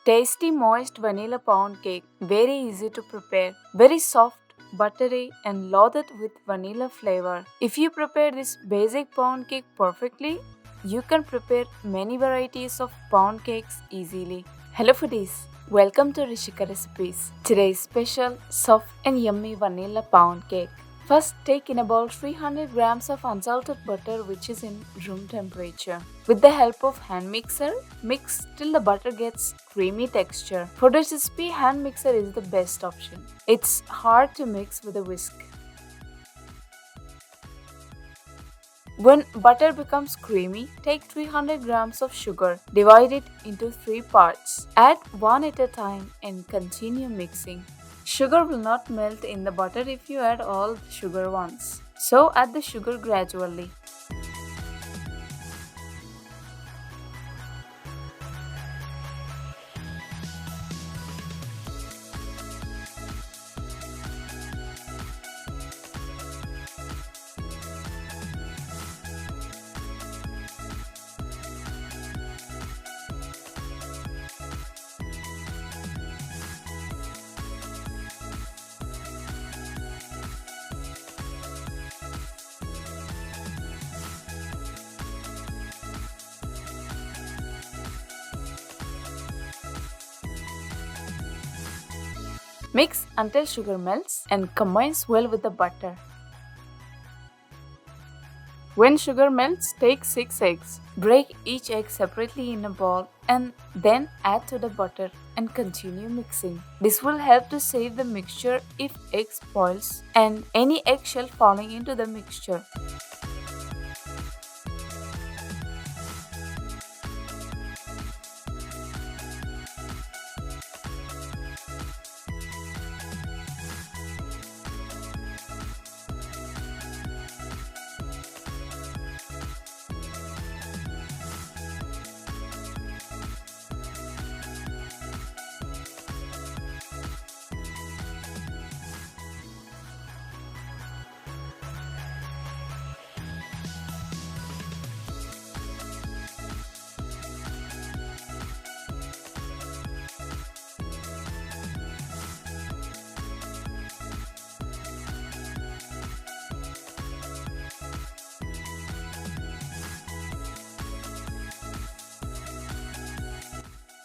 Tasty moist vanilla pound cake, very easy to prepare, very soft, buttery and loaded with vanilla flavor. If you prepare this basic pound cake perfectly, you can prepare many varieties of pound cakes easily. Hello foodies, welcome to Rishika recipes. Today's special, soft and yummy vanilla pound cake. First, take in a bowl 300 grams of unsalted butter which is in room temperature. With the help of hand mixer, mix till the butter gets creamy texture. For this recipe, hand mixer is the best option. It's hard to mix with a whisk. When butter becomes creamy, take 300 grams of sugar. Divide it into 3 parts. Add one at a time and continue mixing. Sugar will not melt in the butter if you add all the sugar once. So add the sugar gradually. Mix until sugar melts and combines well with the butter. When sugar melts, take 6 eggs. Break each egg separately in a bowl and then add to the butter and continue mixing. This will help to save the mixture if egg spoils and any eggshell falling into the mixture.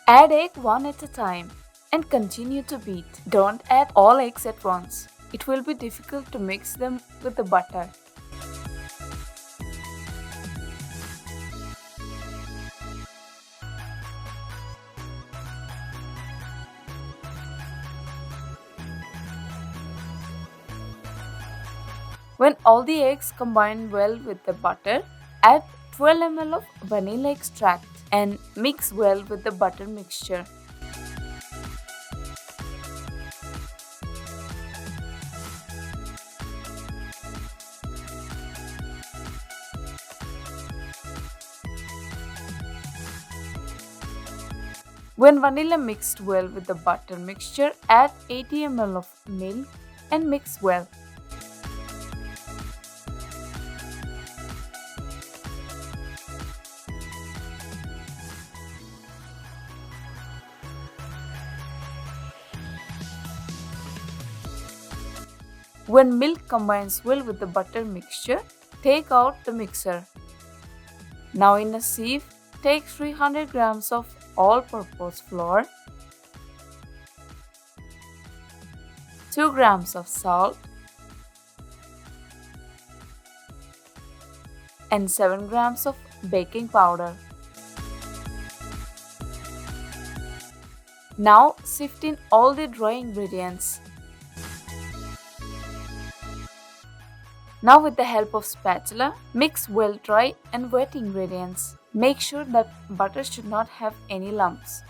Add egg one at a time and continue to beat. Don't add all eggs at once. It will be difficult to mix them with the butter. When all the eggs combine well with the butter, add 12 ml of vanilla extract and mix well with the butter mixture. When vanilla mixed well with the butter mixture, add 80 ml of milk and mix well. When milk combines well with the butter mixture, take out the mixer. Now in a sieve, take 300 grams of all-purpose flour, 2 grams of salt, and 7 grams of baking powder. Now sift in all the dry ingredients. Now with the help of spatula, mix well dry and wet ingredients. Make sure that butter should not have any lumps.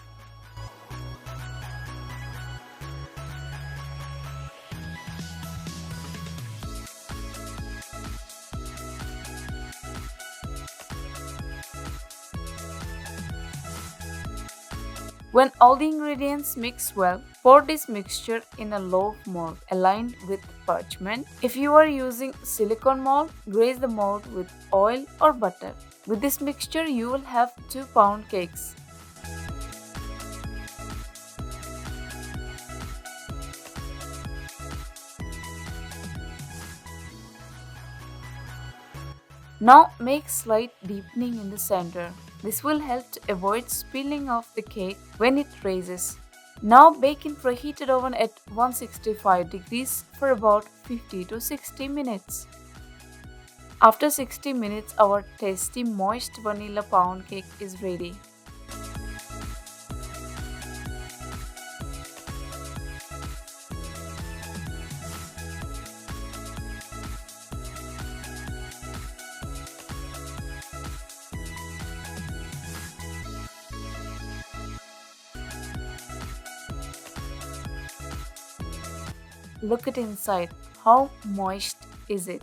When all the ingredients mix well, pour this mixture in a loaf mold aligned with parchment. If you are using silicone mold, grease the mold with oil or butter. With this mixture, you will have 2-pound cakes. Now make slight deepening in the center. This will help to avoid spilling of the cake when it rises. Now bake in preheated oven at 165 degrees for about 50 to 60 minutes. After 60 minutes, our tasty moist vanilla pound cake is ready. Look at inside. How moist is it?